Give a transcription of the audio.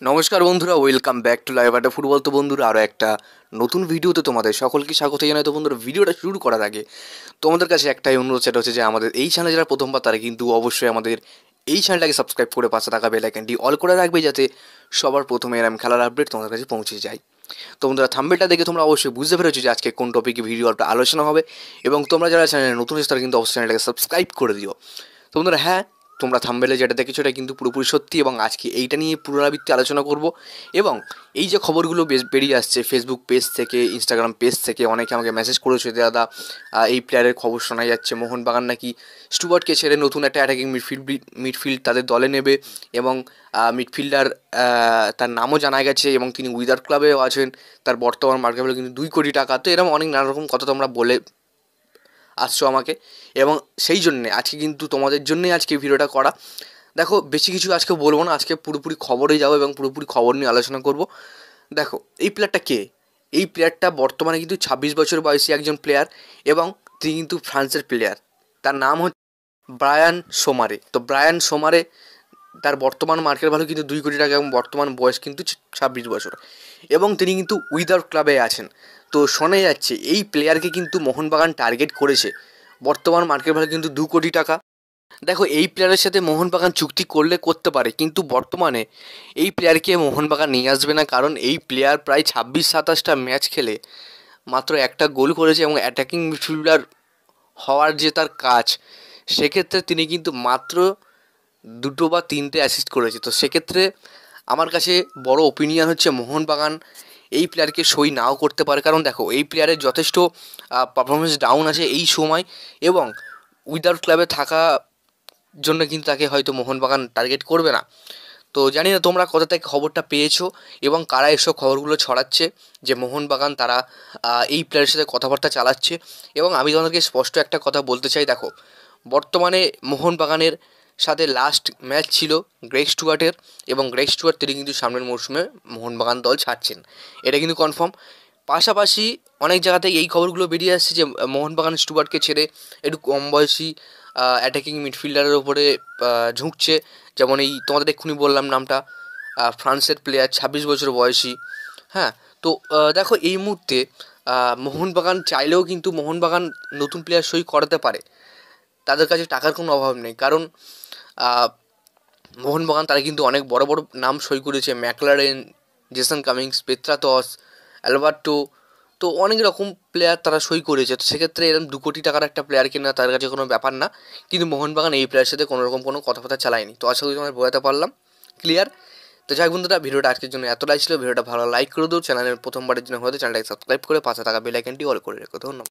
নমস্কার বন্ধুরা, welcome back to live আড্ডা ফুটবল। তো বন্ধুরা, আরও একটা নতুন ভিডিওতে তোমাদের সকলকে স্বাগত জানাই। তো বন্ধুরা, ভিডিওটা শুরু করার আগে তোমাদের কাছে একটাই অনুরোধ, সেটা হচ্ছে যে আমাদের এই চ্যানেলে যারা প্রথমবার তারা কিন্তু অবশ্যই আমাদের এই চ্যানেলটাকে সাবস্ক্রাইব করে পাশে থাকা বেল আইকনটি অল করে রাখবে, যাতে সবার প্রথমে এরম খেলার আপডেট তোমাদের কাছে পৌঁছে যায়। তো বন্ধুরা, থাম্বনেলটা দেখে তোমরা অবশ্যই বুঝতে পেরেছো যে আজকে কোন টপিকে ভিডিওটা আলোচনা হবে, এবং তোমরা যারা চ্যানেলে নতুন এসে তারা কিন্তু অবশ্যই চ্যানেলটাকে সাবস্ক্রাইব করে দিও। তো বন্ধুরা, হ্যাঁ, তোমরা থাম্বনেলে যেটা দেখেছো এটা কিন্তু পুরোপুরি সত্যি, এবং আজকে এইটা নিয়ে পুনরাবৃত্তি আলোচনা করব। এবং এই যে খবরগুলো বেরিয়ে আসছে ফেসবুক পেজ থেকে, ইনস্টাগ্রাম পেজ থেকে, অনেকে আমাকে মেসেজ করেছে যে দাদা, এই প্লেয়ারের খবর শোনা যাচ্ছে মোহনবাগান নাকি স্টুয়ার্টকে ছেড়ে নতুন একটা অ্যাটাকিং মিডফিল্ড তাদের দলে নেবে, এবং মিডফিল্ডার তার নামও জানা গেছে, এবং তিনি উইদার ক্লাবেও আছেন। তার বর্তমান মার্কেট ভ্যালু কিন্তু 2 কোটি টাকা। তো এরকম অনেক নানা রকম কথা তোমরা বলে আসছো আমাকে, এবং সেই জন্যে আজকে কিন্তু তোমাদের জন্যই আজকে ভিডিওটা করা। দেখো, বেশি কিছু আজকে বলবো না, আজকে পুরোপুরি খবরে যাবো এবং পুরোপুরি খবর নিয়ে আলোচনা করব। দেখো, এই প্লেয়ারটা কে? এই প্লেয়ারটা বর্তমানে কিন্তু 26 বছর বয়সী একজন প্লেয়ার, এবং তিনি কিন্তু ফ্রান্সের প্লেয়ার। তার নাম হচ্ছে ব্রায়ান সোমারে। তো ব্রায়ান সোমারে, তার বর্তমান মার্কেট ভ্যালু কিন্তু 2 কোটি টাকা, এবং বর্তমান বয়স কিন্তু 26 বছর, এবং তিনি কিন্তু উইদাউট ক্লাবে আছেন। তো শোনা যাচ্ছে এই প্লেয়ারকে কিন্তু মোহনবাগান টার্গেট করেছে। বর্তমান মার্কেট ভ্যালু কিন্তু 2 কোটি টাকা। দেখো, এই প্লেয়ারের সাথে মোহনবাগান চুক্তি করলে করতে পারে, কিন্তু বর্তমানে এই প্লেয়ারকে মোহনবাগান নিয়ে আসবে না, কারণ এই প্লেয়ার প্রায় 26-27টা ম্যাচ খেলে মাত্র একটা গোল করেছে, এবং অ্যাটাকিং মিডফিল্ডার হওয়ার যে তার কাজ, সেক্ষেত্রে তিনি কিন্তু মাত্র 2 বা 3টে অ্যাসিস্ট করেছে। তো সেক্ষেত্রে আমার কাছে বড় ওপিনিয়ন হচ্ছে মোহনবাগান এই প্লেয়ারকে সই নাও করতে পারে, কারণ দেখো, এই প্লেয়ারের যথেষ্ট পারফরমেন্স ডাউন আছে এই সময়, এবং উইদাউট ক্লাবে থাকা জন্য কিন্তু তাকে হয়তো মোহনবাগান টার্গেট করবে না। তো জানি না তোমরা কোথা থেকে খবরটা পেয়েছো, এবং কারা এসব খবরগুলো ছড়াচ্ছে যে মোহনবাগান তারা এই প্লেয়ারের সাথে কথাবার্তা চালাচ্ছে। এবং আমি তোমাদেরকে স্পষ্ট একটা কথা বলতে চাই, দেখো, বর্তমানে মোহনবাগানের সাথে লাস্ট ম্যাচ ছিল গ্রেগ স্টুয়ার্টের, এবং গ্রেগ স্টুয়ার্ট তিনি কিন্তু সামনের মরশুমে মোহনবাগান দল ছাড়ছেন, এটা কিন্তু কনফার্ম। পাশাপাশি অনেক জায়গা থেকে এই খবরগুলো বেরিয়ে আসছে যে মোহনবাগান স্টুয়ার্টকে ছেড়ে একটু কম বয়সী অ্যাটাকিং মিডফিল্ডারের ওপরে ঝুঁকছে। যেমন এই তোমাদের এক্ষুনি বললাম নামটা, ফ্রান্সের প্লেয়ার, 26 বছর বয়সী। হ্যাঁ, তো দেখো, এই মুহূর্তে মোহনবাগান চাইলেও কিন্তু মোহনবাগান নতুন প্লেয়ার সই করাতে পারে। তাদের কাছে টাকার কোনো অভাব নেই, কারণ মোহনবাগান তারা কিন্তু অনেক বড় বড় নাম সই করেছে, McLaren, Jason Cummings, Petratos, Alberto. তো অনেক রকম প্লেয়ার তারা সই করেছে। তো সেক্ষেত্রে এরকম 2 কোটি টাকার একটা প্লেয়ার কেনা তার কাছে কোনো ব্যাপার না, কিন্তু মোহনবাগান এই প্লেয়ারের সাথে কোনো রকম কোনো কথাবার্তা চালায়নি। তো আশা করি তোমার বোঝাতে পারলাম, ক্লিয়ার? তো যাই বন্ধুরা, ভিডিওটা আজকের জন্য এতটাই ছিল। ভিডিওটা ভালো লাইক করে দিও, চ্যানেলের প্রথমবারের জন্য হয়তো চ্যানেলটাকে সাবস্ক্রাইব করে পাশে থাকা বেল আইকনটি অল করে রেখো। ধন্যবাদ।